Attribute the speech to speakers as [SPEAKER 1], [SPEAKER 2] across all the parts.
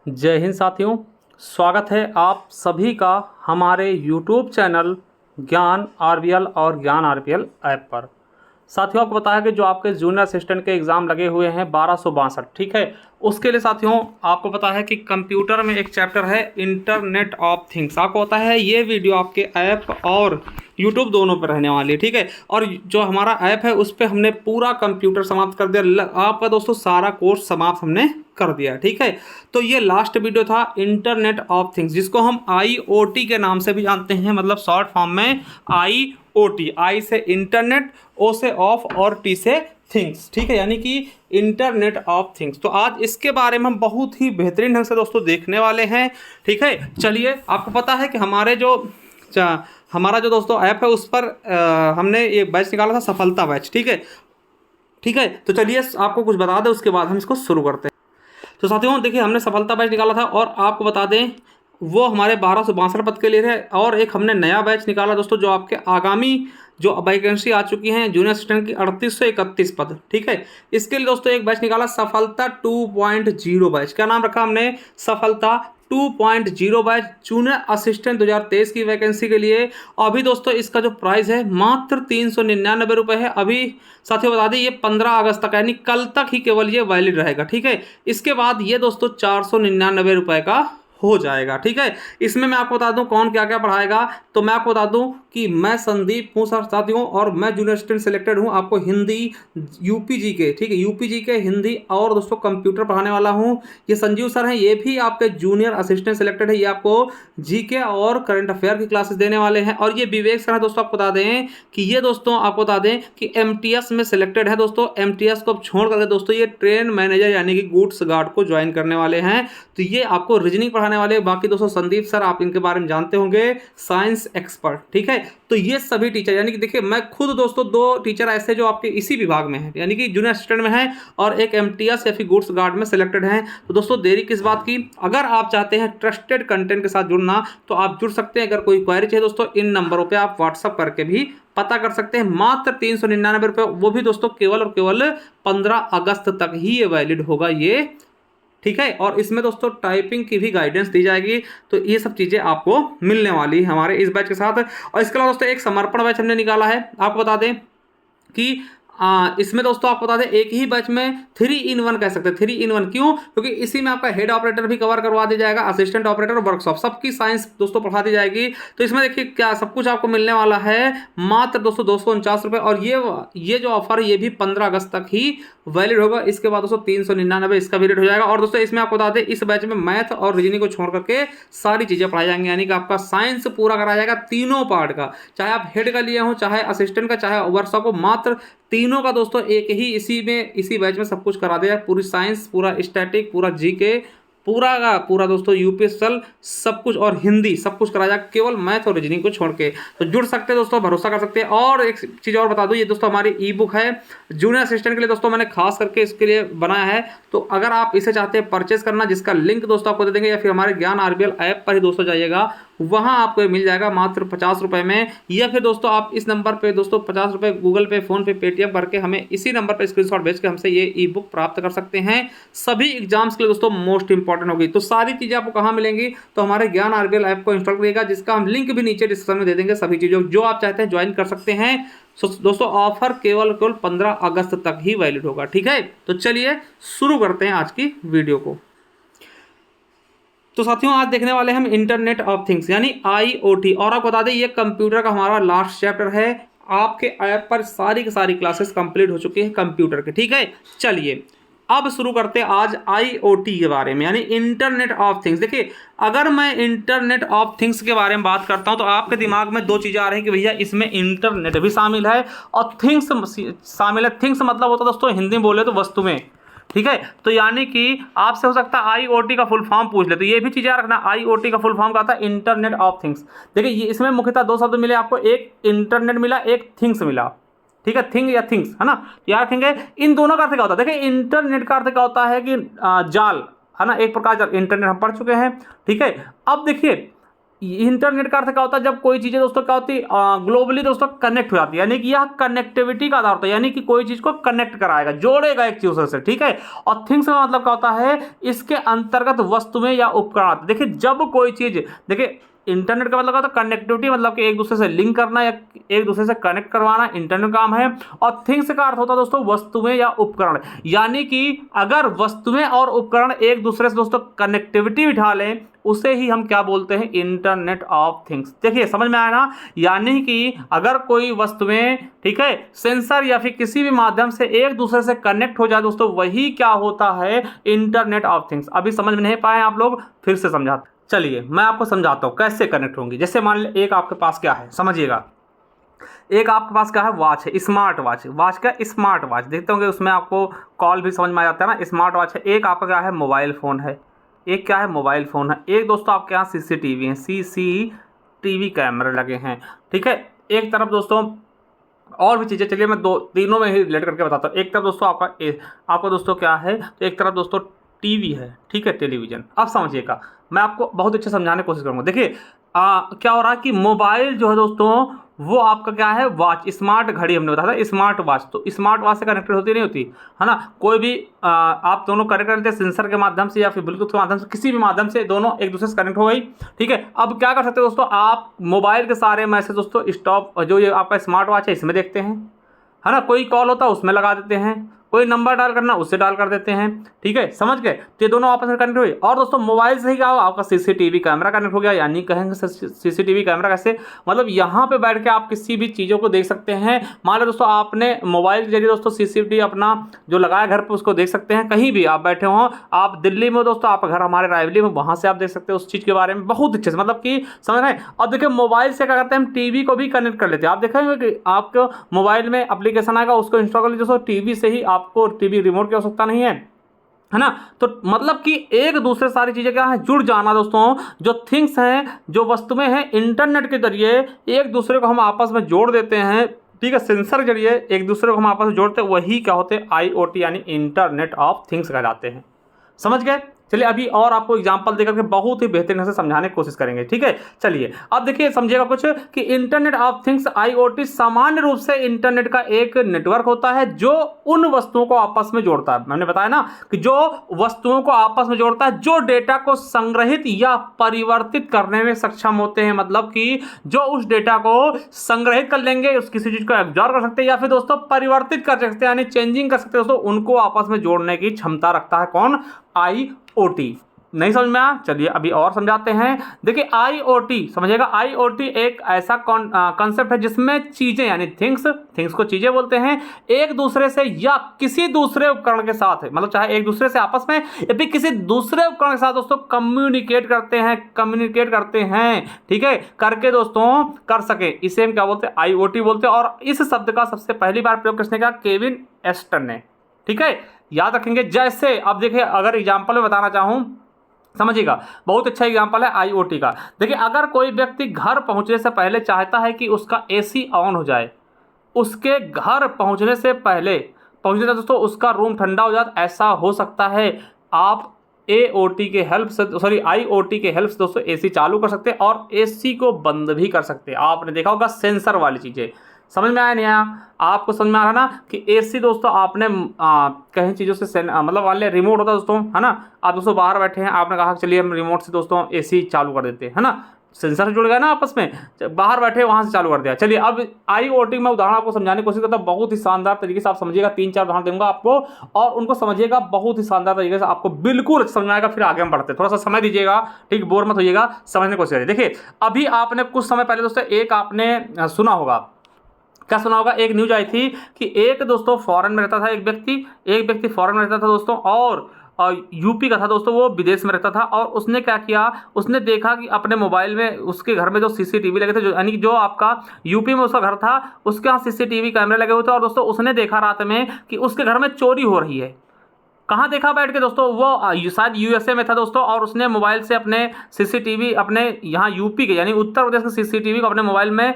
[SPEAKER 1] जय हिंद साथियों, स्वागत है आप सभी का हमारे YouTube चैनल ज्ञान आरबीएल और ज्ञान आरबीएल ऐप पर। साथियों, आपको पता है कि जो आपके जूनियर असिस्टेंट के एग्ज़ाम लगे हुए हैं 1262, ठीक है, उसके लिए साथियों आपको पता है कि कंप्यूटर में एक चैप्टर है इंटरनेट ऑफ थिंग्स। आपको पता है ये वीडियो आपके ऐप और यूट्यूब दोनों पर रहने वाली है, ठीक है। और जो हमारा ऐप है उस पर हमने पूरा कंप्यूटर समाप्त कर दिया, आपका दोस्तों सारा कोर्स समाप्त हमने कर दिया, ठीक है। तो ये लास्ट वीडियो था इंटरनेट ऑफ थिंग्स, जिसको हम IoT के नाम से भी जानते हैं, मतलब शॉर्ट फॉर्म में IoT। आई से इंटरनेट, ओ से ऑफ और टी से थिंग्स, ठीक है, यानी कि इंटरनेट ऑफ थिंग्स। तो आज इसके बारे में हम बहुत ही बेहतरीन ढंग से दोस्तों देखने वाले हैं, ठीक है। चलिए, आपको पता है कि हमारा जो दोस्तों ऐप है उस पर हमने एक बैच निकाला था, सफलता बैच, ठीक है, ठीक है। तो चलिए आपको कुछ बता दें, उसके बाद हम इसको शुरू करते हैं। तो साथियों देखिए, हमने सफलता बैच निकाला था और आपको बता दें वो हमारे 1262 पद के लिए है। और एक हमने नया बैच निकाला दोस्तों, जो आपके आगामी जो वैकेंसी आ चुकी हैं जूनियर असिस्टेंट की 38 से 31 पद, ठीक है। इसके लिए दोस्तों एक बैच निकाला, सफलता 2.0 बैच। क्या नाम रखा हमने? सफलता 2.0 बैच जूनियर असिस्टेंट 2023 की वैकेंसी के लिए। अभी दोस्तों इसका जो प्राइस है मात्र 399 रुपये है। अभी साथियों बता दें ये 15 अगस्त तक, यानी कल तक ही केवल ये वैलिड रहेगा, ठीक है। इसके बाद ये दोस्तों 499 रुपये का हो जाएगा, ठीक है। इसमें मैं आपको बता दूं कौन क्या क्या पढ़ाएगा। तो मैं आपको बता दूं कि मैं संदीप हूं सर साथियों, और मैं जूनियर असिस्टेंट सिलेक्टेड हूं। आपको हिंदी यूपीजी के, ठीक है, यूपीजी के हिंदी और दोस्तों कंप्यूटर पढ़ाने वाला हूं। ये संजीव सर हैं, ये भी आपके जूनियर असिस्टेंट सिलेक्टेड है। ये आपको जीके और करंट अफेयर की क्लासेस देने वाले हैं। और ये विवेक सर है दोस्तों, आपको बता दें कि ये दोस्तों आपको बता दें कि MTS में सिलेक्टेड है दोस्तों। MTS को छोड़ करके दोस्तों ये ट्रेन मैनेजर यानी कि गुड्स गार्ड को ज्वाइन करने वाले हैं। तो ये आपको रीजनिंग पढ़ाने वाले। बाकी दोस्तों संदीप सर आप इनके बारे में जानते होंगे, साइंस एक्सपर्ट, ठीक है। तो ये सभी टीचर, यानी कि देखिए मैं खुद दोस्तों 2 टीचर ऐसे जो आपके इसी विभाग में हैं, यानी कि जूनियर असिस्टेंट में हैं और एक MTS या फिर गुड्स गार्ड में सिलेक्टेड हैं। तो दोस्तों देरी किस बात की, अगर आप चाहते हैं ट्रस्टेड कंटेंट के साथ जुड़ना तो आप जुड़ सकते हैं। अगर कोई क्वेरी चाहिए दोस्तों, इन नंबरों पर आप व्हाट्सअप करके भी पता कर सकते हैं। मात्र 399 रुपये, वो भी दोस्तों केवल और केवल 15 अगस्त तक ही ये वैलिड होगा ये, ठीक है। और इसमें दोस्तों टाइपिंग की भी गाइडेंस दी जाएगी। तो ये सब चीज़ें आपको मिलने वाली है हमारे इस बैच के साथ। और इसके अलावा दोस्तों एक समर्पण बैच हमने निकाला है। आपको बता दें कि इसमें दोस्तों आपको बता दें एक ही बैच में 3 in 1 कह सकते हैं। 3 in 1 क्यों? क्योंकि इसी में आपका हेड ऑपरेटर भी कवर करवा दिया जाएगा, असिस्टेंट ऑपरेटर, वर्कशॉप, सबकी साइंस दोस्तों पढ़ा दी जाएगी। तो इसमें देखिए क्या सब कुछ आपको मिलने वाला है मात्र दोस्तों 249 रुपये। और ये जो ऑफर है ये भी 15 अगस्त तक ही वैलिड होगा। इसके बाद दोस्तों 399 इसका भी रेट हो जाएगा। और दोस्तों इसमें आपको बता दें इस बैच में मैथ और रीजनिंग को छोड़ करके सारी चीज़ें पढ़ाई जाएंगी, यानी कि आपका साइंस पूरा कराया जाएगा तीनों पार्ट का, चाहे आप हेड का लिए हो, चाहे असिस्टेंट का, चाहे वर्कशॉप को, मात्र तीनों का दोस्तों एक ही इसी बैच में सब कुछ करा दिया। पूरी साइंस, पूरा स्टैटिक, पूरा जीके, पूरा का पूरा दोस्तों यूपीएसएल सब कुछ, और हिंदी सब कुछ कराया जाएगा, केवल मैथ और रीजनिंग को छोड़ के। तो जुड़ सकते हैं दोस्तों, भरोसा कर सकते हैं। और एक चीज़ और बता दूं, ये दोस्तों हमारी ई-बुक है जूनियर असिस्टेंट के लिए दोस्तों, मैंने खास करके इसके लिए बनाया है। तो अगर आप इसे चाहते हैं परचेस करना, जिसका लिंक दोस्तों आपको दे देंगे, या फिर हमारे ज्ञान आरबीएल ऐप पर ही दोस्तों जाइएगा, वहाँ आपको मिल जाएगा मात्र 50 रुपये में। या फिर दोस्तों आप इस नंबर पे दोस्तों 50 रुपये गूगल पे, फोन पे, पेटीएम करके हमें इसी नंबर पे स्क्रीनशॉट भेज के हमसे ये ई-बुक प्राप्त कर सकते हैं। सभी एग्जाम्स के लिए दोस्तों मोस्ट इंपॉर्टेंट होगी। तो सारी चीज़ें आपको कहाँ मिलेंगी? तो हमारे ज्ञान आरबीएल ऐप को इंस्टॉल करिएगा, जिसका हम लिंक भी नीचे डिस्क्रिप्शन में दे देंगे। सभी चीज़ों जो आप चाहते हैं ज्वाइन कर सकते हैं। दोस्तों ऑफर केवल 15 अगस्त तक ही वैलिड होगा, ठीक है। तो चलिए शुरू करते हैं आज की वीडियो को। तो साथियों आज देखने वाले हम इंटरनेट ऑफ थिंग्स यानी IoT। और आपको बता दें ये कंप्यूटर का हमारा लास्ट चैप्टर है। आपके ऐप पर सारी की सारी क्लासेस कंप्लीट हो चुकी है कंप्यूटर के, ठीक है। चलिए अब शुरू करते हैं आज IoT के बारे में, यानी इंटरनेट ऑफ थिंग्स। देखिए अगर मैं इंटरनेट ऑफ थिंग्स के बारे में बात करता हूं तो आपके दिमाग में 2 चीज़ें आ रही हैं कि भैया इसमें इंटरनेट भी शामिल है और थिंग्स शामिल है। थिंग्स मतलब होता है दोस्तों हिंदी में बोले तो वस्तुएं, ठीक है। तो यानी कि आपसे हो सकता है IoT का फुल फॉर्म पूछ ले, तो ये भी चीज़ें रखना। IoT का फुल फॉर्म क्या था? Internet of things. देखिए ये इसमें मुख्यतः 2 शब्द मिले आपको, एक इंटरनेट मिला, एक थिंग्स मिला, ठीक है। थिंग या थिंग्स, है ना, यार थिंग है। इन दोनों का अर्थ क्या होता है? देखिए इंटरनेट का अर्थ क्या होता है कि जाल, है ना, एक प्रकार का इंटरनेट हम पढ़ चुके हैं, ठीक है। अब देखिए इंटरनेट का अर्थ क्या होता है, जब कोई चीज़ें दोस्तों क्या होती है ग्लोबली दोस्तों कनेक्ट हो जाती है, यानी कि यह कनेक्टिविटी का आधार होता है, यानी कि कोई चीज़ को कनेक्ट कराएगा, जोड़ेगा एक चीज़ से, ठीक है। और थिंग्स का मतलब क्या होता है, इसके अंतर्गत वस्तुएं या उपकरण आते हैं। देखिए जब कोई चीज़, देखिए इंटरनेट का मतलब क्या होता है, कनेक्टिविटी, मतलब कि एक दूसरे से लिंक करना या एक दूसरे से कनेक्ट करवाना इंटरनेट काम है। और थिंग्स का अर्थ होता है दोस्तों वस्तुएं या उपकरण, यानी कि अगर वस्तुएं और उपकरण एक दूसरे से दोस्तों कनेक्टिविटी बिठा लें, उसे ही हम क्या बोलते हैं, इंटरनेट ऑफ थिंग्स। देखिए समझ में आया ना, यानी कि अगर कोई वस्तुएं, ठीक है, सेंसर या फिर किसी भी माध्यम से एक दूसरे से कनेक्ट हो जाए दोस्तों, वही क्या होता है, इंटरनेट ऑफ थिंग्स। अभी समझ में नहीं पाए आप लोग, फिर से समझाते, चलिए मैं आपको समझाता हूं कैसे कनेक्ट होंगी। जैसे मान लीजिए एक आपके पास क्या है, समझिएगा, एक आपके पास क्या है, वॉच है, स्मार्ट वॉच। वॉच क्या, स्मार्ट वॉच, देखते होंगे उसमें आपको कॉल भी समझ में आ जाता है ना, स्मार्ट वॉच है। एक आपका क्या है, मोबाइल फ़ोन है, एक क्या है, मोबाइल फ़ोन है। एक दोस्तों आपके यहाँ सीसीटीवी है, सीसीटीवी कैमरे लगे हैं, ठीक है। एक तरफ दोस्तों और भी चीज़ें, चलिए मैं दो तीनों में ही रिलेट करके बताता हूँ। एक तरफ दोस्तों आपका दोस्तों क्या है, तो एक तरफ दोस्तों टीवी है, ठीक है, टेलीविज़न। अब समझिएगा, मैं आपको बहुत अच्छे समझाने की कोशिश करूँगा। देखिए क्या हो रहा है कि मोबाइल जो है दोस्तों, वो आपका क्या है, वॉच, स्मार्ट घड़ी हमने बताया था, स्मार्ट वॉच। तो स्मार्ट वॉच से कनेक्टेड होती नहीं होती है ना, कोई भी आप दोनों कनेक्ट करते हैं सेंसर के माध्यम से या फिर ब्लूटूथ के माध्यम से, किसी भी माध्यम से दोनों एक दूसरे से कनेक्ट हो गई, ठीक है। अब क्या कर सकते हैं दोस्तों, आप मोबाइल के सारे मैसेज दोस्तों स्टॉप, जो ये आपका स्मार्ट वॉच है इसमें देखते हैं, है ना, कोई कॉल होता है उसमें लगा देते हैं, कोई नंबर डायल करना उससे डायल कर देते हैं, ठीक है, समझ गए। तो ये दोनों आपस में कनेक्ट हुए। और दोस्तों मोबाइल से ही क्या हो, आपका सीसीटीवी कैमरा कनेक्ट हो गया, यानी कहेंगे सीसीटीवी कैमरा कैसे, मतलब यहाँ पे बैठ के आप किसी भी चीज़ों को देख सकते हैं। मान लो दोस्तों आपने मोबाइल के जरिए दोस्तों सीसीटीवी अपना जो लगाया घर पर, उसको देख सकते हैं, कहीं भी आप बैठे हों, आप दिल्ली में हो दोस्तों, आप घर हमारे रायबली में, वहाँ से आप देख सकते हो उस चीज़ के बारे में बहुत अच्छे से, मतलब कि समझ रहे हैं। और देखिए मोबाइल से क्या करते हैं, हम टीवी को भी कनेक्ट कर लेते हैं। आप देखेंगे कि आपको मोबाइल में एप्लीकेशन आएगा, उसको इंस्टॉल कर लीजिए दोस्तों, टीवी से ही, आपको टीवी रिमोट की आवश्यकता नहीं है ना। तो मतलब कि एक दूसरे सारी चीजें क्या है, जुड़ जाना दोस्तों। जो थिंग्स हैं, जो वस्तुएं हैं, इंटरनेट के जरिए एक दूसरे को हम आपस में जोड़ देते हैं, ठीक है, सेंसर के जरिए एक दूसरे को हम आपस में जोड़ते हैं, वही क्या होते हैं, IoT यानी इंटरनेट ऑफ थिंग्स कहलाते हैं। समझ गए। चलिए अभी और आपको एग्जांपल देकर के बहुत ही बेहतरीन से समझाने की कोशिश करेंगे, ठीक है। चलिए अब देखिए समझिएगा कुछ कि इंटरनेट ऑफ थिंग्स IoT सामान्य रूप से इंटरनेट का एक नेटवर्क होता है जो उन वस्तुओं को आपस में जोड़ता है। मैंने बताया ना कि जो वस्तुओं को आपस में जोड़ता है, जो डेटा को संग्रहित या परिवर्तित करने में सक्षम होते हैं, मतलब कि जो उस डेटा को संग्रहित कर लेंगे, उस किसी चीज को एब्जॉर्ब कर सकते हैं या फिर दोस्तों परिवर्तित कर सकते हैं, यानी चेंजिंग कर सकते हैं दोस्तों, उनको आपस में जोड़ने की क्षमता रखता है कौन, IoT। नहीं समझ में आया, चलिए अभी और समझाते हैं। देखिए IoT समझिएगा, IoT एक ऐसा कॉन्सेप्ट है जिसमें चीजें यानी थिंग्स को चीजें बोलते हैं, एक दूसरे से या किसी दूसरे उपकरण के साथ है, मतलब चाहे एक दूसरे से आपस में या फिर किसी दूसरे उपकरण के साथ दोस्तों कम्युनिकेट करते हैं, ठीक है, करके दोस्तों कर सके, इसे हम क्या बोलते हैं, IoT बोलते हैं। और इस शब्द का सबसे पहली बार प्रयोग किसने किया, केविन एस्टन ने, ठीक है, याद रखेंगे। जैसे अब देखिए अगर एग्जाम्पल में बताना चाहूं, समझिएगा, बहुत अच्छा एग्जांपल है IoT का। देखिए अगर कोई व्यक्ति घर पहुंचने से पहले चाहता है कि उसका AC ऑन हो जाए, उसके घर पहुंचने से पहले दोस्तों उसका रूम ठंडा हो जाए, ऐसा हो सकता है। आप IoT के हेल्प से दोस्तों AC चालू कर सकते हैं और AC को बंद भी कर सकते हैं। आपने देखा होगा सेंसर वाली चीज़ें, समझ में आया नहीं आया, आपको समझ में आ रहा ना कि AC दोस्तों आपने कहीं चीज़ों से मतलब वाले रिमोट होता है दोस्तों, है ना, आप दोस्तों बाहर बैठे हैं, आपने कहा चलिए हम रिमोट से दोस्तों AC चालू कर देते हैं, है ना, सेंसर जुड़ गया ना आपस में, बाहर बैठे वहाँ से चालू कर दिया। चलिए अब IoT में उदाहरण आपको समझाने की कोशिश करता हूँ, बहुत ही शानदार तरीके से आप समझिएगा, 3-4 उदाहरण दूंगा आपको और उनको समझिएगा बहुत ही शानदार तरीके से, आपको बिल्कुल समझ में आएगा। फिर आगे हम बढ़ते हैं, थोड़ा सा समय दीजिएगा, ठीक, बोर मत होइएगा, समझने की कोशिश करिए। देखिए अभी आपने कुछ समय पहले दोस्तों एक आपने सुना होगा, क्या सुना होगा, एक न्यूज आई थी कि एक दोस्तों फॉरेन में रहता था, एक व्यक्ति फॉरेन में रहता था दोस्तों, और यूपी का था दोस्तों, वो विदेश में रहता था। और उसने क्या किया, उसने देखा कि अपने मोबाइल में उसके घर में जो CCTV लगे थे, जो यानी कि जो आपका यूपी में उसका घर था, उसके यहाँ CCTV कैमरे लगे हुए थे। और दोस्तों उसने देखा रात में कि उसके घर में चोरी हो रही है। कहाँ देखा बैठ के दोस्तों, वो शायद USA में था दोस्तों, और उसने मोबाइल से अपने CCTV अपने यहाँ यूपी के यानी उत्तर प्रदेश के CCTV को अपने मोबाइल में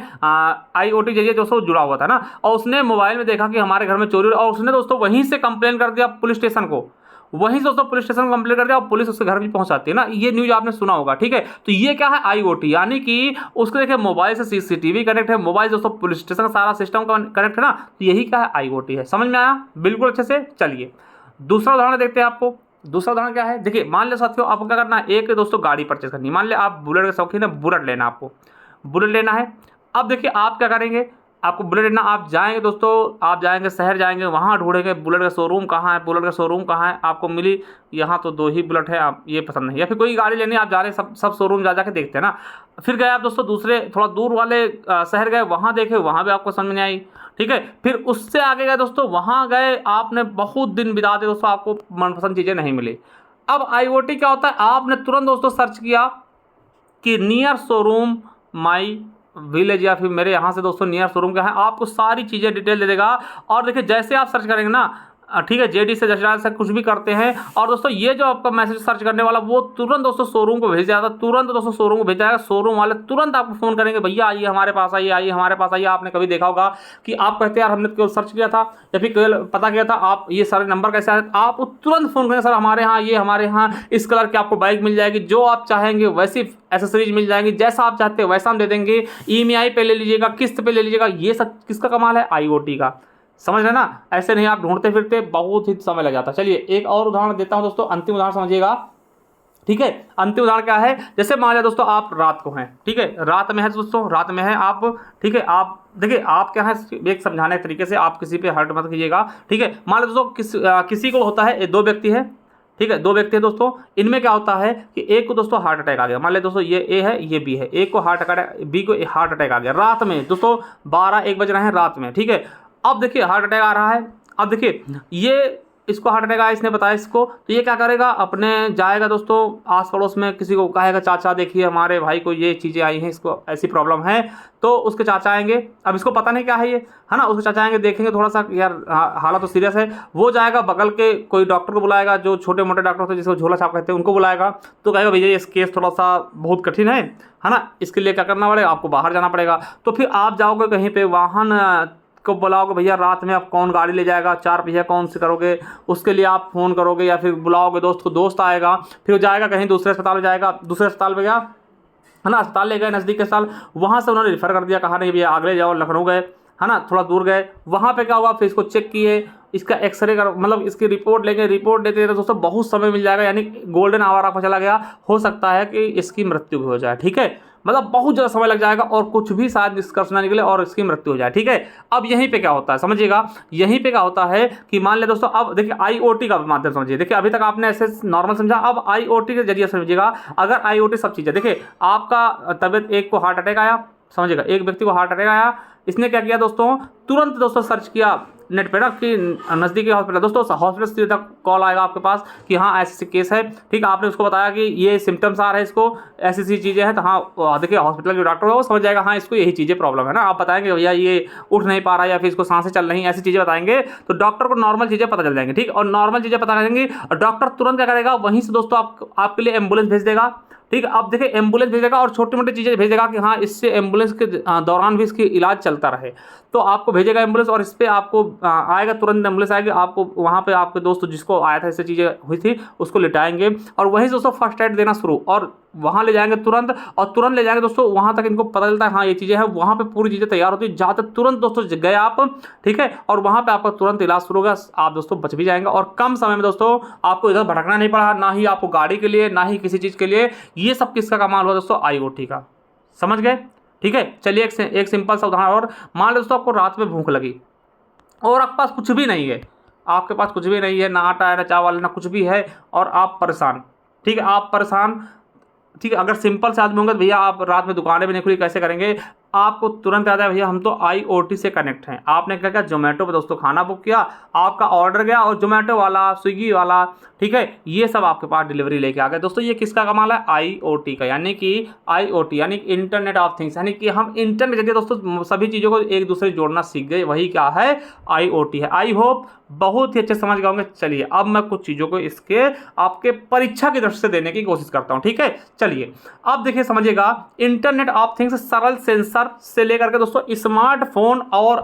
[SPEAKER 1] IoT जरिए दोस्तों जुड़ा हुआ था ना, और उसने मोबाइल में देखा कि हमारे घर में चोरी, और उसने दोस्तों वहीं से कंप्लेन कर दिया पुलिस स्टेशन को। वहीं से दोस्तों पुलिस स्टेशन कंप्लेंट कर दिया और पुलिस उसके घर भी पहुंचाती है ना, ये न्यूज आपने सुना होगा। ठीक है, तो ये क्या है, IoT, यानी कि उसके देखिए मोबाइल से CCTV कनेक्ट है, मोबाइल दोस्तों पुलिस स्टेशन का सारा सिस्टम कनेक्ट है ना, तो यही क्या है, IoT है। समझ में आया बिल्कुल अच्छे से। चलिए दूसरा उदाहरण देखते हैं आपको। दूसरा उदाहरण क्या है, देखिए मान ले साथियों आपको क्या करना है, एक दोस्तों गाड़ी परचेस करनी है। मान ले आप बुलेट के शौकीन है, बुलेट लेना, आपको बुलेट लेना है। अब देखिए आप क्या करेंगे, आपको बुलेट लेना, आप जाएंगे दोस्तों, आप जाएंगे शहर जाएंगे, वहाँ ढूंढेंगे बुलेट का शोरूम कहाँ है, बुलेट का शोरूम कहाँ है, आपको मिली यहाँ तो 2 ही बुलेट है, आप ये पसंद नहीं, या फिर कोई गाड़ी लेनी है, आप जा रहे हैं सब शोरूम जा के देखते हैं ना। फिर गए आप दोस्तों दूसरे थोड़ा दूर वाले शहर गए, वहाँ देखे, वहाँ भी आपको समझ में नहीं आई। ठीक है, फिर उससे आगे गए दोस्तों, वहाँ गए, आपने बहुत दिन बिता दिए दोस्तों, आपको मनपसंद चीज़ें नहीं मिली। अब IoT क्या होता है, आपने तुरंत दोस्तों सर्च किया कि नियर शोरूम माई विलेज, या फिर मेरे यहाँ से दोस्तों नियर शोरूम क्या है, आपको सारी चीज़ें डिटेल दे देगा। और देखिए जैसे आप सर्च करेंगे ना, ठीक है, JD से जशराज से कुछ भी करते हैं, और दोस्तों ये जो आपका मैसेज सर्च करने वाला वो तुरंत दोस्तों शोरूम को भेज जाएगा, तुरंत दोस्तों शोरूम को भेज जाएगा। शोरूम वाले तुरंत आपको फ़ोन करेंगे, भैया आइए हमारे पास, आइए आइए हमारे पास आइए। आपने कभी देखा होगा कि आप कहते हैं यार हमने केवल सर्च किया था या फिर केवल पता किया था, आप ये सारे नंबर कैसे आए, आप तुरंत फ़ोन करेंगे, सर हमारे यहाँ ये, हमारे यहाँ इस कलर की आपको बाइक मिल जाएगी, जो आप चाहेंगे वैसी एसेसरीज मिल जाएंगी, जैसा आप चाहते हैं वैसा हम दे देंगे, EMI पे ले लीजिएगा, किस्त पे ले लीजिएगा। ये सब किसका कमाल है, IoT का। समझ रहे ना, ऐसे नहीं आप ढूंढते फिरते बहुत ही समय लग जाता है। चलिए एक और उदाहरण देता हूं दोस्तों, अंतिम उदाहरण समझिएगा। ठीक है, अंतिम उदाहरण क्या है, जैसे मान लिया दोस्तों आप रात को हैं, ठीक है, रात में है दोस्तों, रात में है आप, ठीक है, आप देखिए आप क्या है, एक समझाने के तरीके से, आप किसी पे हर्ट मत कीजिएगा। ठीक है, मान लो दोस्तों किसी को होता है, 2 व्यक्ति है, ठीक है, 2 व्यक्ति है दोस्तों, इनमें क्या होता है कि एक को दोस्तों हार्ट अटैक आ गया। मान ले दोस्तों ये A है, ये B है, एक को हार्ट अटैक, B को हार्ट अटैक आ गया रात में दोस्तों, 12-1 बज रहे हैं रात में। ठीक है, अब देखिए हार्ट अटैक आ रहा है, अब देखिए ये इसको हार्ट अटैक आया, इसने बताया इसको, तो ये क्या करेगा, अपने जाएगा दोस्तों आस पड़ोस में किसी को कहेगा, चाचा देखिए हमारे भाई को ये चीज़ें आई हैं, इसको ऐसी प्रॉब्लम है। तो उसके चाचा आएंगे, अब इसको पता नहीं क्या है ये, है ना, उसके चाचा आएंगे, देखेंगे थोड़ा सा यार हालत तो सीरियस है, वो जाएगा बगल के कोई डॉक्टर को बुलाएगा, जो छोटे मोटे डॉक्टर होते हैं जिसको झोला छाप कहते हैं, उनको बुलाएगा। तो कहेगा भैया ये केस थोड़ा सा बहुत कठिन है ना, इसके लिए क्या करना पड़ेगा, आपको बाहर जाना पड़ेगा। तो फिर आप जाओगे कहीं पर, वाहन को बुलाओगे, भैया रात में आप कौन गाड़ी ले जाएगा, 4 पहिया कौन से करोगे, उसके लिए आप फ़ोन करोगे, या फिर बुलाओगे दोस्त को, दोस्त आएगा, फिर वो जाएगा कहीं दूसरे अस्पताल में, जाएगा दूसरे अस्पताल में गया, है ना, अस्पताल ले गए नज़दीक के अस्पताल, वहाँ से उन्होंने रिफ़र कर दिया, कहा नहीं भैया आगरे जाओ, लखनऊ गए, है ना, थोड़ा दूर गए, वहाँ पे क्या हुआ, फिर इसको चेक किए, इसका एक्सरे कर, मतलब इसकी रिपोर्ट लेंगे, रिपोर्ट देते तो दोस्तों बहुत समय मिल जाएगा, यानी गोल्डन आवर आपको चला गया, हो सकता है कि इसकी मृत्यु भी हो जाए। ठीक है, मतलब बहुत ज़्यादा समय लग जाएगा और कुछ भी शायद निष्कर्ष ना निकले और इसकी मृत्यु हो जाए। ठीक है, अब यहीं पे क्या होता है समझिएगा, यहीं पे क्या होता है कि मान ले दोस्तों, अब देखिए IoT का माध्यम समझिए, देखिए अभी तक आपने ऐसे नॉर्मल समझा, अब IoT के जरिए समझिएगा। अगर IoT सब चीज़ें, देखिए आपका तबियत, एक को हार्ट अटैक आया, समझिएगा एक व्यक्ति को हार्ट अटैक आया, इसने क्या किया दोस्तों, तुरंत दोस्तों सर्च किया नेट पे ना कि नज़दीकी हॉस्पिटल, दोस्तों हॉस्पिटल से सीधा कॉल आएगा आपके पास कि हाँ ऐसे केस है। ठीक, आपने उसको बताया कि ये सिम्टम्स आ रहे हैं, इसको ऐसी सी चीज़ें हैं, तो हाँ देखिए हॉस्पिटल के डॉक्टर है वो समझ जाएगा, हाँ इसको यही चीज़ें प्रॉब्लम है ना। आप बताएंगे भैया ये उठ नहीं पा रहा है या फिर इसको सांसें चल रही हैं, ऐसी चीज़ें बताएंगे तो डॉक्टर को नॉर्मल चीज़ें पता चल जाएंगी। ठीक, और नॉर्मल चीज़ें पता चलेंगी और डॉक्टर तुरंत क्या करेगा, वहीं से दोस्तों आपके लिए एम्बुलेंस भेज देगा। ठीक, अब देखिए एम्बुलेंस भेजेगा और छोटी मोटी चीज़ें भेजेगा कि हाँ इससे एम्बुलेंस के दौरान भी इसकी इलाज चलता रहे, तो आपको भेजेगा एम्बुलेंस और इस पर आपको आएगा, तुरंत एम्बुलेंस आएगी, आपको वहाँ पे आपके दोस्त जिसको आया था इससे चीज़ें हुई थी उसको लिटाएंगे और वहीं से दोस्तों फर्स्ट एड देना शुरू, और वहाँ ले जाएंगे तुरंत, और तुरंत ले जाएंगे दोस्तों वहाँ तक इनको पता चलता है हाँ ये चीज़ें हैं, वहाँ पे पूरी चीज़ें तैयार होती है, जहाँ तक तुरंत दोस्तों गए आप। ठीक है, और वहाँ पे आपका तुरंत इलाज शुरू होगा, आप दोस्तों बच भी जाएंगे और कम समय में दोस्तों आपको इधर भटकना नहीं पड़ा, ना ही आपको गाड़ी के लिए ना ही किसी चीज़ के लिए। ये सब किसका कमाल हुआ दोस्तों, IoT का। समझ गए? ठीक है, चलिए एक सिंपल सा उदाहरण और, मान लो दोस्तों आपको रात में भूख लगी और आपके पास कुछ भी नहीं है, आपके पास कुछ भी नहीं है, ना आटा है ना चावल ना कुछ भी है और आप परेशान। ठीक है, आप परेशान। ठीक है, अगर सिंपल से आदमी होंगे तो भैया आप रात में दुकानें भी नहीं खुली कैसे करेंगे, आपको तुरंत याद है भैया हम तो IoT से कनेक्ट हैं। आपने क्या किया, जोमेटो पे दोस्तों खाना बुक किया, आपका ऑर्डर गया और जोमेटो वाला स्विगी वाला, ठीक है, ये सब आपके पास डिलीवरी लेके आ गए। दोस्तों ये किसका कमाल है, IoT का, यानी कि IoT यानी इंटरनेट ऑफ थिंग्स, यानी कि हम इंटरनेट के जरिए दोस्तों सभी चीज़ों को एक दूसरे से जोड़ना सीख गए, वही क्या है, IoT है। आई होप बहुत ही अच्छे समझ गए होंगे। चलिए अब मैं कुछ चीज़ों को इसके आपके परीक्षा की दृष्टि से देने की कोशिश करता हूँ। ठीक है, चलिए अब देखिए समझिएगा, इंटरनेट ऑफ थिंग्स सरल सेंसर सेंसर से लेकर के दोस्तों स्मार्टफोन और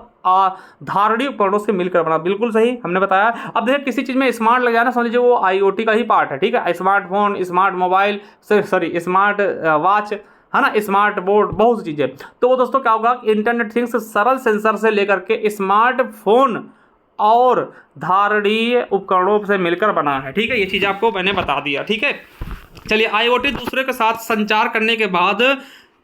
[SPEAKER 1] धारणी उपकरणों से मिलकर बना। बिल्कुल सही हमने बताया। अब देखिए किसी चीज़ में स्मार्ट लग जाए ना, समझ लीजिए वो IoT का ही पार्ट है, ठीक है। Smartphone, smart mobile, sorry smart watch, है ना, स्मार्ट बोर्ड, बहुत सी चीज़ें। तो वो दोस्तों क्या होगा, इंटरनेट थिंग्स सरल सेंसर से लेकर के स्मार्टफोन और धारणीय उपकरणों से मिलकर बना है, ठीक है। ये चीज़ आपको मैंने बता दिया, ठीक है। चलिए, IoT दूसरे के साथ संचार करने के बाद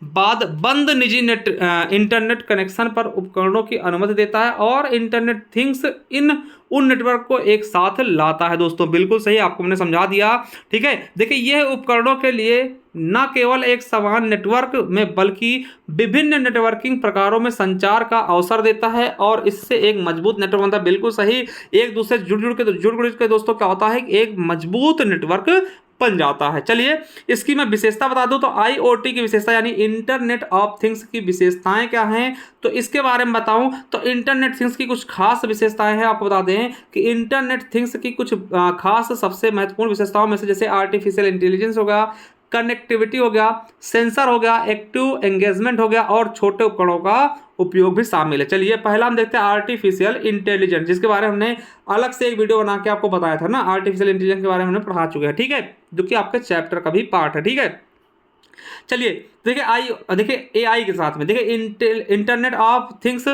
[SPEAKER 1] बंद निजी इंटरनेट कनेक्शन पर उपकरणों की अनुमति देता है और इंटरनेट थिंग्स उन नेटवर्क को एक साथ लाता है। दोस्तों बिल्कुल सही, आपको मैंने समझा दिया, ठीक है। देखिए यह उपकरणों के लिए न केवल एक समान नेटवर्क में बल्कि विभिन्न नेटवर्किंग प्रकारों में संचार का अवसर देता है और इससे एक मजबूत नेटवर्क बनता है। बिल्कुल सही, एक दूसरे से जुड़ के दोस्तों क्या होता है, एक मजबूत नेटवर्क बन जाता है। चलिए इसकी मैं विशेषता बता दूं तो IoT की विशेषता यानी इंटरनेट ऑफ थिंग्स की विशेषताएं क्या हैं, तो इसके बारे में बताऊं तो इंटरनेट थिंग्स की कुछ खास विशेषताएं हैं। आपको बता दें कि इंटरनेट थिंग्स की कुछ खास सबसे महत्वपूर्ण विशेषताओं में से जैसे आर्टिफिशियल इंटेलिजेंस हो गया, कनेक्टिविटी हो गया, सेंसर हो गया, एक्टिव एंगेजमेंट हो गया और छोटे उपकरणों का उपयोग भी शामिल है। चलिए पहला हम देखते हैं आर्टिफिशियल इंटेलिजेंस, जिसके बारे में हमने अलग से एक वीडियो बना के आपको बताया था ना। आर्टिफिशियल इंटेलिजेंस के बारे में हमने पढ़ा चुके हैं, ठीक है, जो कि आपके चैप्टर का भी पार्ट है, ठीक है। चलिए देखिए AI के साथ में देखिए इंटरनेट ऑफ थिंग्स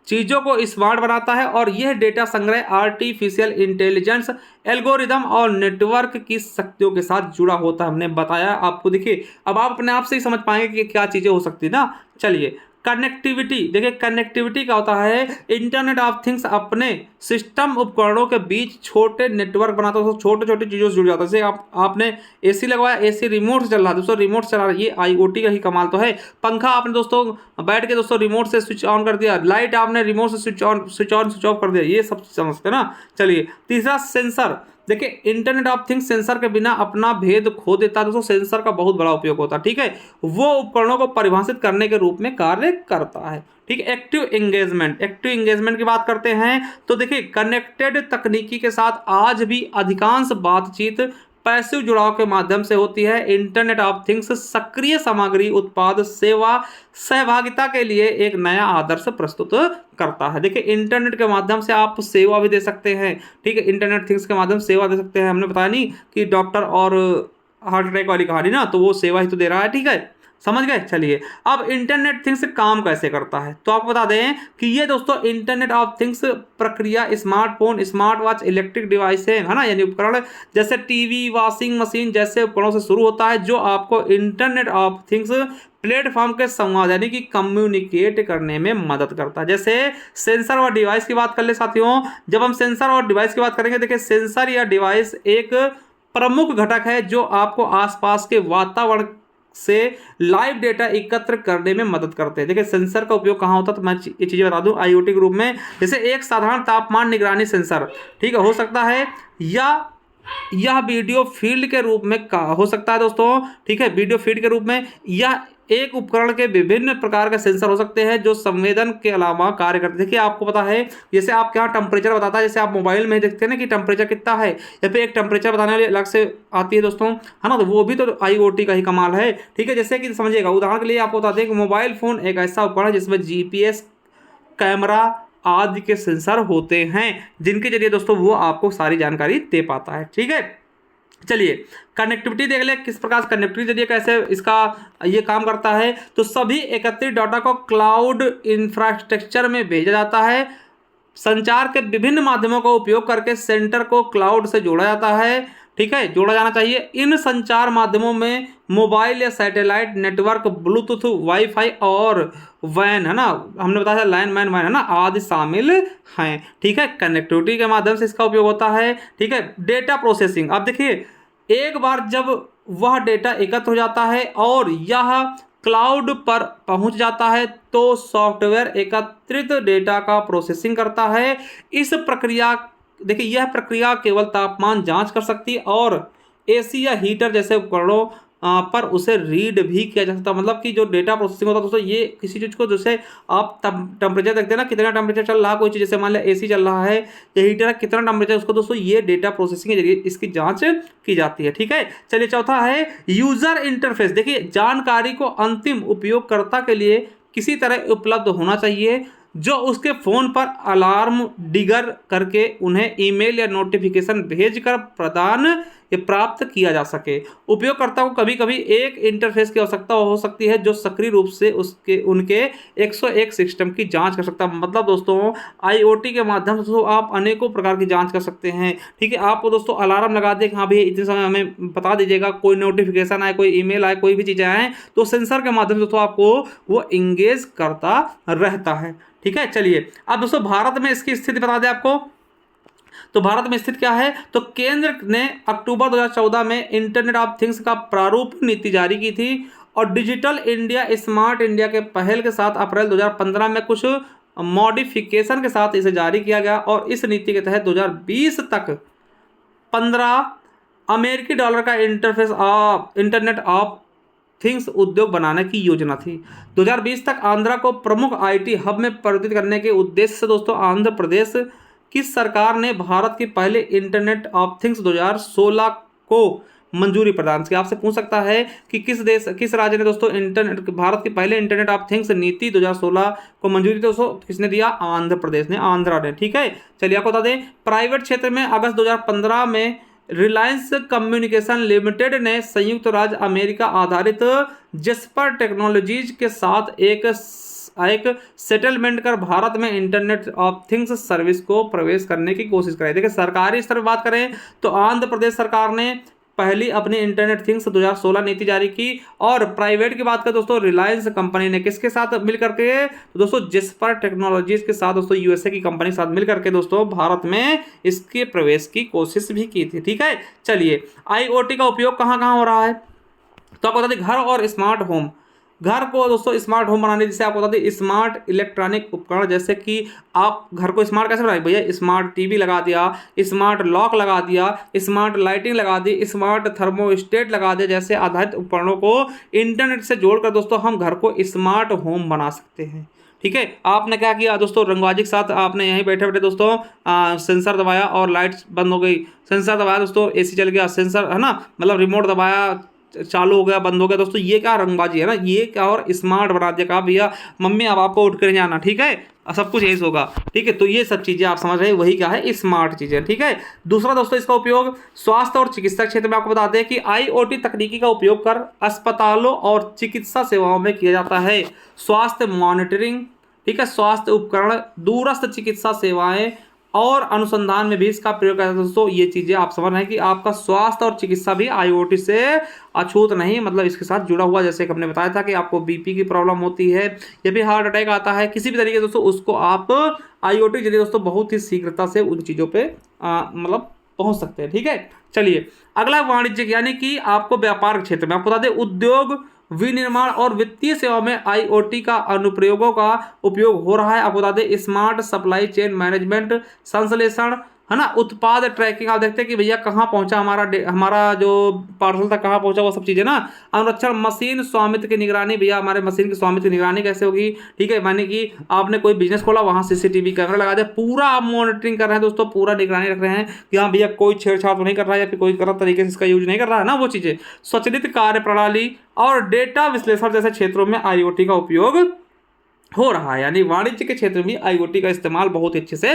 [SPEAKER 1] चीज़ों को स्मार्ट बनाता है और यह डेटा संग्रह आर्टिफिशियल इंटेलिजेंस एल्गोरिदम और नेटवर्क की शक्तियों के साथ जुड़ा होता है। हमने बताया आपको, देखिए अब आप अपने आप से ही समझ पाएंगे कि क्या चीज़ें हो सकती है ना। चलिए कनेक्टिविटी, देखिए कनेक्टिविटी क्या होता है, इंटरनेट ऑफ थिंग्स अपने सिस्टम उपकरणों के बीच छोटे नेटवर्क बनाता है, छोटे छोटे चीज़ों से जुड़ जाता है। जैसे आपने AC लगवाया, AC रिमोट से चल रहा है दोस्तों, रिमोट से चला रहा है, ये IoT का ही कमाल तो है। पंखा आपने दोस्तों बैठ के दोस्तों रिमोट से स्विच ऑन कर दिया, लाइट आपने रिमोट से स्विच ऑफ कर दिया, ये सब समझते हैं ना। चलिए तीसरा सेंसर, देखिए इंटरनेट ऑफ थिंग्स सेंसर के बिना अपना भेद खो देता है दोस्तों। सेंसर का बहुत बड़ा उपयोग होता है, ठीक है, वो उपकरणों को परिभाषित करने के रूप में कार्य करता है, ठीक है। एक्टिव एंगेजमेंट की बात करते हैं तो देखिए कनेक्टेड तकनीकी के साथ आज भी अधिकांश बातचीत पैसिव जुड़ाव के माध्यम से होती है। इंटरनेट ऑफ थिंग्स सक्रिय सामग्री उत्पाद सेवा सहभागिता के लिए एक नया आदर्श प्रस्तुत करता है। देखिए इंटरनेट के माध्यम से आप सेवा भी दे सकते हैं, ठीक है, इंटरनेट थिंग्स के माध्यम से सेवा दे सकते हैं। हमने बताया नहीं कि डॉक्टर और हार्ट अटैक वाली कहानी ना, तो वो सेवा ही तो दे रहा है, ठीक है, समझ गए। चलिए अब इंटरनेट थिंग्स काम कैसे करता है, तो आपको बता दें कि ये दोस्तों इंटरनेट ऑफ थिंग्स प्रक्रिया smartphone, smart watch, electric device है ना, यानी उपकरण जैसे टीवी, वॉशिंग मशीन जैसे उपकरणों से शुरू होता है, जो आपको इंटरनेट ऑफ थिंग्स प्लेटफॉर्म के संवाद यानी कि कम्युनिकेट करने में मदद करता है। जैसे सेंसर और डिवाइस की बात कर ले साथियों, जब हम सेंसर और डिवाइस की बात करेंगे, देखिए सेंसर या डिवाइस एक प्रमुख घटक है जो आपको आसपास के वातावरण से लाइव डेटा एकत्र करने में मदद करते हैं। देखिए सेंसर का उपयोग कहाँ होता है, तो मैं ये चीज़ें बता दूं IoT के रूप में। जैसे एक साधारण तापमान निगरानी सेंसर, ठीक है, हो सकता है, या यह वीडियो फील्ड के रूप में हो सकता है दोस्तों, ठीक है, वीडियो फीड के रूप में, या एक उपकरण के विभिन्न प्रकार के सेंसर हो सकते हैं जो संवेदन के अलावा कार्य करते हैं। देखिए आपको पता है, जैसे आपके यहाँ टेम्परेचर बताता है, जैसे आप मोबाइल में देखते हैं ना कि टेम्परेचर कितना है, या फिर एक टेम्परेचर बताने वाली अलग से आती है दोस्तों, है ना, तो वो भी तो IoT का ही कमाल है, ठीक है। जैसे कि समझिएगा, उदाहरण के लिए आपको बताते हैं कि मोबाइल फोन एक ऐसा उपकरण है जिसमें GPS, कैमरा आदि के सेंसर होते हैं, जिनके जरिए दोस्तों वो आपको सारी जानकारी दे पाता है, ठीक है। चलिए कनेक्टिविटी देख ले, किस प्रकार से कनेक्टिविटी जरिए कैसे इसका ये काम करता है, तो सभी एकत्रित डाटा को क्लाउड इंफ्रास्ट्रक्चर में भेजा जाता है। संचार के विभिन्न माध्यमों का उपयोग करके सेंटर को क्लाउड से जोड़ा जाता है, ठीक है, जोड़ा जाना चाहिए। इन संचार माध्यमों में मोबाइल या सैटेलाइट नेटवर्क, ब्लूटूथ, वाईफाई और वैन, है ना, हमने बताया लैंड मैन वैन, है ना, आदि शामिल हैं, ठीक है। कनेक्टिविटी के माध्यम से इसका उपयोग होता है, ठीक है। डेटा प्रोसेसिंग, अब देखिए एक बार जब वह डेटा एकत्र हो जाता है और यह क्लाउड पर पहुंच जाता है तो सॉफ्टवेयर एकत्रित डेटा का प्रोसेसिंग करता है। इस प्रक्रिया, देखिए यह प्रक्रिया केवल तापमान जांच कर सकती है और AC या हीटर जैसे उपकरणों पर उसे रीड भी किया जा सकता है। मतलब कि जो डेटा प्रोसेसिंग होता है दोस्तों, ये किसी चीज़ को, जैसे आप टेम्परेचर देखते हैं ना, कितना टेम्परेचर चल रहा है कोई चीज़, जैसे मान लिया AC चल रहा है या हीटर है, कितना टेम्परेचर, उसको दोस्तों ये डेटा प्रोसेसिंग के जरिए इसकी जांच की जाती है, ठीक है। चलिए चौथा है यूजर इंटरफेस। देखिए जानकारी को अंतिम उपयोगकर्ता के लिए किसी तरह उपलब्ध होना चाहिए जो उसके फ़ोन पर अलार्म डिगर करके उन्हें ईमेल या नोटिफिकेशन भेजकर प्रदान या प्राप्त किया जा सके। उपयोगकर्ता को कभी कभी एक इंटरफेस की आवश्यकता हो सकती है जो सक्रिय रूप से उसके उनके 101 सिस्टम की जांच कर सकता है। मतलब दोस्तों आईओटी के माध्यम से आप अनेकों प्रकार की जांच कर सकते हैं। ठीक है, आपको दोस्तों अलार्म लगा दे कि हाँ भैया इतने समय हमें बता दीजिएगा, कोई नोटिफिकेशन आए, कोई ईमेल आए, कोई भी चीज़ें आए, तो सेंसर के माध्यम से दोस्तों आपको वो इंगेज करता रहता है। ठीक है, चलिए अब दोस्तों भारत में इसकी स्थिति बता दें आपको। तो भारत में स्थित क्या है, तो केंद्र ने अक्टूबर 2014 में इंटरनेट ऑफ थिंग्स का प्रारूप नीति जारी की थी और डिजिटल इंडिया स्मार्ट इंडिया के पहल के साथ अप्रैल 2015 में कुछ मॉडिफिकेशन के साथ इसे जारी किया गया और इस नीति के तहत 2020 तक 15 अमेरिकी डॉलर का इंटरनेट ऑफ थिंग्स उद्योग बनाने की योजना थी। 2020 तक आंध्रा को प्रमुख आईटी हब में परिवर्तित करने के उद्देश्य से दोस्तों आंध्र प्रदेश की सरकार ने भारत की पहले इंटरनेट ऑफ थिंग्स 2016 को मंजूरी प्रदान की। आपसे पूछ सकता है कि किस राज्य ने दोस्तों भारत की पहले इंटरनेट ऑफ थिंग्स नीति 2016 को मंजूरी दोस्तों किसने दिया, आंध्र प्रदेश ने, आंध्रा ने। ठीक है, चलिए आपको बता दें प्राइवेट क्षेत्र में अगस्त 2015 में रिलायंस कम्युनिकेशन लिमिटेड ने संयुक्त राज्य अमेरिका आधारित जेस्पर टेक्नोलॉजीज के साथ एक सेटलमेंट कर भारत में इंटरनेट ऑफ थिंग्स सर्विस को प्रवेश करने की कोशिश कराई। देखिए सरकारी स्तर पर बात करें तो आंध्र प्रदेश सरकार ने पहली अपनी इंटरनेट थिंग्स 2016 नीति जारी की और प्राइवेट की बात करें दोस्तों रिलायंस कंपनी ने किसके साथ मिल करके, तो दोस्तों जेस्पर टेक्नोलॉजीज के साथ दोस्तों यूएसए की कंपनी के साथ मिल करके दोस्तों भारत में इसके प्रवेश की कोशिश भी की थी। ठीक है, चलिए आईओटी का उपयोग कहाँ कहाँ हो रहा है, तो आपको बता दें घर और स्मार्ट होम। घर को दोस्तों स्मार्ट होम बनाने जैसे आपको बता दें स्मार्ट इलेक्ट्रॉनिक उपकरण, जैसे कि आप घर को स्मार्ट कैसे बनाए भैया, स्मार्ट टीवी लगा दिया, स्मार्ट लॉक लगा दिया, स्मार्ट लाइटिंग लगा दी, स्मार्ट थर्मोस्टेट लगा दिया, जैसे आधारित उपकरणों को इंटरनेट से जोड़कर दोस्तों हम घर को स्मार्ट होम बना सकते हैं। ठीक है, आपने क्या किया दोस्तों, रंगबाजी के साथ आपने यहीं बैठे बैठे दोस्तों सेंसर दबाया और लाइट्स बंद हो गई, सेंसर दबाया दोस्तों एसी चल गया, सेंसर है ना, मतलब रिमोट दबाया चालू हो गया, बंद हो गया। दोस्तों ये क्या रंगबाजी है ना, ये क्या और स्मार्ट बना दिया, कहा भैया मम्मी अब आपको उठ कर जाना। ठीक है, सब कुछ यही होगा। ठीक है, तो ये सब चीज़ें आप समझ रहे हैं, वही क्या है, स्मार्ट चीज़ें। ठीक है, दूसरा दोस्तों इसका उपयोग स्वास्थ्य और चिकित्सा क्षेत्र में आपको बता दें कि आईओटी तकनीकी का उपयोग कर अस्पतालों और चिकित्सा सेवाओं में किया जाता है। स्वास्थ्य मॉनिटरिंग, ठीक है, स्वास्थ्य उपकरण, दूरस्थ चिकित्सा सेवाएं और अनुसंधान में भी इसका प्रयोग करते हैं। दोस्तों ये चीज़ें आप समझ रहे हैं कि आपका स्वास्थ्य और चिकित्सा भी आईओटी से अछूत नहीं, मतलब इसके साथ जुड़ा हुआ। जैसे कि हमने बताया था कि आपको बीपी की प्रॉब्लम होती है या फिर हार्ट अटैक आता है, किसी भी तरीके से दोस्तों उसको आप आईओटी के जरिए दोस्तों बहुत ही शीघ्रता से उन चीज़ों पे मतलब पहुंच सकते हैं। ठीक है, चलिए अगला वाणिज्यिक यानी कि आपको व्यापार क्षेत्र में आपको बता दें उद्योग विनिर्माण और वित्तीय सेवा में आईओटी का अनुप्रयोगों का उपयोग हो रहा है। आपको बता दें स्मार्ट सप्लाई चेन मैनेजमेंट, संश्लेषण, है ना, उत्पाद ट्रैकिंग, आप देखते हैं कि भैया कहाँ पहुंचा हमारा जो पार्सल था कहाँ पहुंचा, वो सब चीज़ें ना, अनुरक्षण, मशीन स्वामित्व की निगरानी, भैया हमारे मशीन की स्वामित्व की निगरानी कैसे होगी। ठीक है, माने कि आपने कोई बिजनेस खोला, वहाँ सीसीटीवी कैमरा लगा दिया, पूरा आप मॉनिटरिंग कर रहे हैं दोस्तों, पूरा निगरानी रख रहे हैं कि हाँ भैया कोई छेड़छाड़ तो नहीं कर रहा है या फिर कोई गलत तरीके से इसका यूज नहीं कर रहा है ना, वो चीज़ें। स्वचालित कार्य प्रणाली और डेटा विश्लेषण जैसे क्षेत्रों में आईओटी का उपयोग हो रहा है, यानी वाणिज्य के क्षेत्र में आईओटी का इस्तेमाल बहुत ही अच्छे से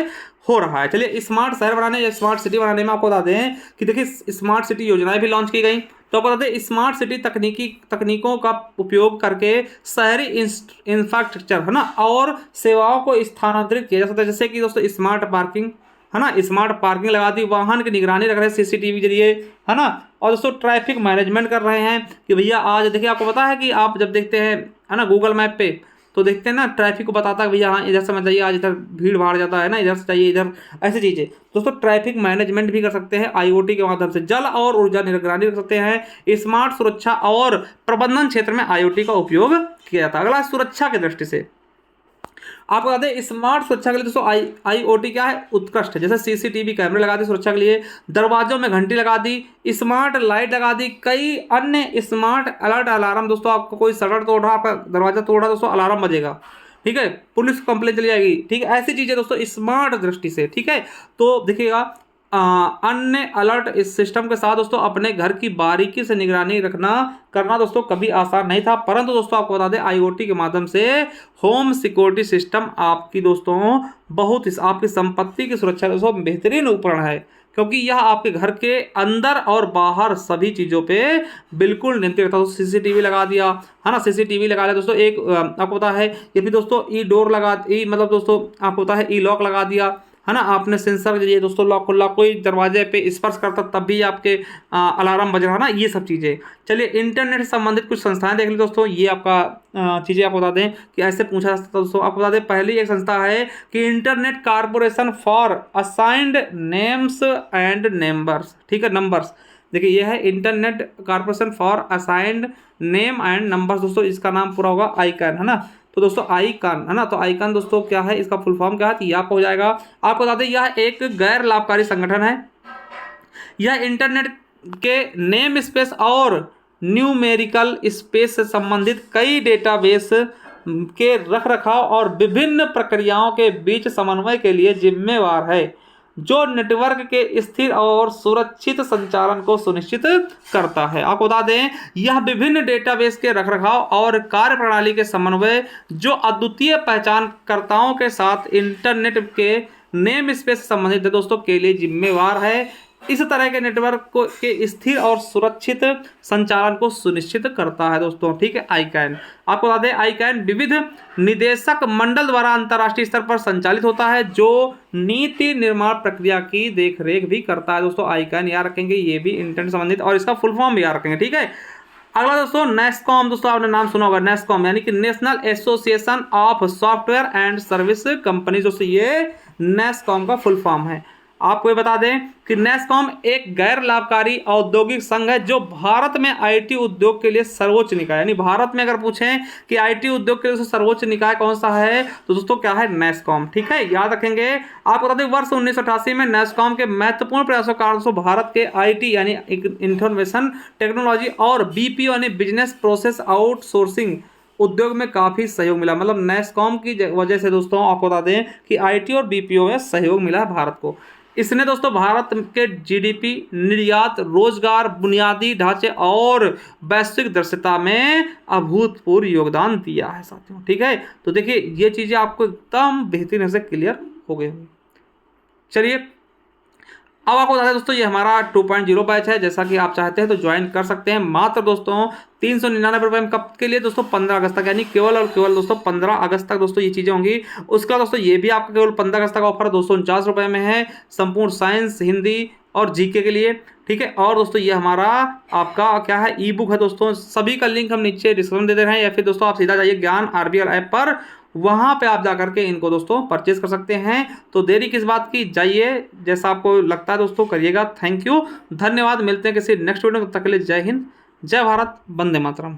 [SPEAKER 1] हो रहा है। चलिए स्मार्ट शहर बनाने या स्मार्ट सिटी बनाने में आपको बता दें कि देखिए स्मार्ट सिटी योजनाएं भी लॉन्च की गई। तो आपको बता दें स्मार्ट सिटी तकनीकों का उपयोग करके शहरी इंफ्रास्ट्रक्चर, है ना, और सेवाओं को स्थानांतरित किया जा सकता है। जैसे कि दोस्तों स्मार्ट पार्किंग, है ना, स्मार्ट पार्किंग लगा दी, वाहन की निगरानी रख रहे हैं सीसीटीवी जरिए, है ना, और दोस्तों ट्रैफिक मैनेजमेंट कर रहे हैं कि भैया आज देखिए आपको पता है कि आप जब देखते हैं, है ना, गूगल मैप पे तो देखते हैं ना ट्रैफिक को बताता है भैया हाँ इधर से मत जाइए, आज इधर भीड़ भाड़ जाता है ना, इधर से जाइए इधर, ऐसी चीज़ें। दोस्तों ट्रैफिक मैनेजमेंट भी कर सकते हैं आईओटी के माध्यम से। जल और ऊर्जा निगरानी कर सकते हैं। स्मार्ट सुरक्षा और प्रबंधन क्षेत्र में आईओटी का उपयोग किया जाता है। अगला सुरक्षा की दृष्टि से आपको बता दें स्मार्ट सुरक्षा के लिए दोस्तों आईओटी क्या है, उत्कृष्ट है। जैसे सीसीटीवी कैमरे लगा दी सुरक्षा के लिए, दरवाजों में घंटी लगा दी, स्मार्ट लाइट लगा दी, कई अन्य स्मार्ट अलर्ट अलार्म। दोस्तों आपको कोई शटर तोड़ रहा, आपका दरवाजा तोड़ रहा, दोस्तों अलार्म बजेगा। ठीक है, पुलिस कंप्लेंट चली जाएगी। ठीक है, ऐसी चीज़ें दोस्तों स्मार्ट दृष्टि से। ठीक है, तो देखिएगा अन्य अलर्ट इस सिस्टम के साथ दोस्तों अपने घर की बारीकी से निगरानी करना दोस्तों कभी आसान नहीं था, परंतु दोस्तों आपको बता दें IoT के माध्यम से होम सिक्योरिटी सिस्टम आपकी दोस्तों आपकी संपत्ति की सुरक्षा दोस्तों बेहतरीन उपकरण है, क्योंकि यह आपके घर के अंदर और बाहर सभी चीज़ों पे बिल्कुल नियंत्रित रहता है। दोस्तों CCTV लगा दिया है ना, CCTV लगा लिया दोस्तों, एक आपको पता है ये भी दोस्तों डोर मतलब दोस्तों आपको पता है लॉक लगा दिया है ना, आपने सेंसर के जरिए दोस्तों लॉक कोई दरवाजे पे स्पर्श करता तब भी आपके अलार्म बज रहा है ना, ये सब चीज़ें। चलिए इंटरनेट से संबंधित कुछ संस्थाएं देख ली दोस्तों, ये आपका चीज़ें आपको बता दें कि ऐसे पूछा जा सकता है दोस्तों। आपको बता दें पहली एक संस्था है कि internet corporation for assigned names and numbers, ठीक है, नंबर्स। देखिए यह है internet corporation for assigned name and numbers दोस्तों, इसका नाम पूरा होगा आईकैन, है ना। तो दोस्तों आईकॉन है ना, तो आईकॉन दोस्तों क्या है, इसका फुल फॉर्म क्या है, तो यह आपको हो जाएगा। आपको बता दें यह एक गैर लाभकारी संगठन है। यह इंटरनेट के नेम स्पेस और न्यूमेरिकल स्पेस से संबंधित कई डेटाबेस के रखरखाव और विभिन्न प्रक्रियाओं के बीच समन्वय के लिए जिम्मेवार है, जो नेटवर्क के स्थिर और सुरक्षित संचालन को सुनिश्चित करता है। आपको बता दें यह विभिन्न डेटाबेस के रखरखाव और कार्यप्रणाली के समन्वय जो अद्वितीय पहचानकर्ताओं के साथ इंटरनेट के नेम स्पेस से संबंधित है दोस्तों के लिए जिम्मेवार है। इस तरह के नेटवर्क को के स्थिर और सुरक्षित संचालन को सुनिश्चित करता है दोस्तों, ठीक है, आईकैन। आपको बता दें आईकैन विविध निदेशक मंडल द्वारा अंतर्राष्ट्रीय स्तर पर संचालित होता है, जो नीति निर्माण प्रक्रिया की देखरेख भी करता है दोस्तों। आईकैन याद रखेंगे, ये भी इंटरनेट संबंधित, और इसका फुल फॉर्म भी याद रखेंगे, ठीक है। अगला दोस्तों नेस्कॉम, दोस्तों आपने नाम सुना होगा नेस्कॉम, यानी कि national association of software and service company, दोस्तों ये नेस्कॉम का फुल फॉर्म है। आपको ये बता दें कि नेस्कॉम एक गैर लाभकारी औद्योगिक संघ है जो भारत में IT उद्योग के लिए सर्वोच्च निकाय, यानी भारत में अगर पूछें कि IT उद्योग के लिए सर्वोच्च निकाय कौन सा है, तो दोस्तों क्या है, नेस्कॉम, ठीक है, याद रखेंगे। आपको बता दें वर्ष 1988 में नेस्कॉम के महत्वपूर्ण प्रयासों के कारण भारत के IT यानी इंफॉर्मेशन टेक्नोलॉजी और BPO यानी बिजनेस प्रोसेस आउटसोर्सिंग उद्योग में काफ़ी सहयोग मिला। मतलब नेस्कॉम की वजह से दोस्तों आपको बता दें कि IT और BPO में सहयोग मिला है भारत को। इसने दोस्तों भारत के GDP, निर्यात, रोजगार, बुनियादी ढांचे और वैश्विक दृश्यता में अभूतपूर्व योगदान दिया है साथियों, ठीक है। तो देखिए ये चीज़ें आपको एकदम बेहतरीन से क्लियर हो गई होंगी। चलिए अब आपको बता दें दोस्तों ये हमारा 2.0 बैच है, जैसा कि आप चाहते हैं तो ज्वाइन कर सकते हैं मात्र दोस्तों 399 रुपये में। कब के लिए दोस्तों, 15 अगस्त तक, यानी केवल और केवल दोस्तों 15 अगस्त तक दोस्तों ये चीज़ें होंगी। उसका दोस्तों ये भी आपका केवल 15 अगस्त तक ऑफर 249 रुपये में है, संपूर्ण साइंस, हिंदी और GK के लिए, ठीक है। और दोस्तों ये हमारा आपका क्या है, ई बुक है दोस्तों, सभी का लिंक हम नीचे डिस्क्रिप्शन दे रहे हैं, या फिर दोस्तों आप सीधा जाइए ज्ञान RBL ऐप पर, वहाँ पे आप जा करके इनको दोस्तों परचेज कर सकते हैं। तो देरी किस बात की, जाइए, जैसा आपको लगता है दोस्तों करिएगा। थैंक यू, धन्यवाद, मिलते हैं किसी नेक्स्ट वीडियो में, तब तक के लिए जय हिंद, जय भारत, वंदे मातरम।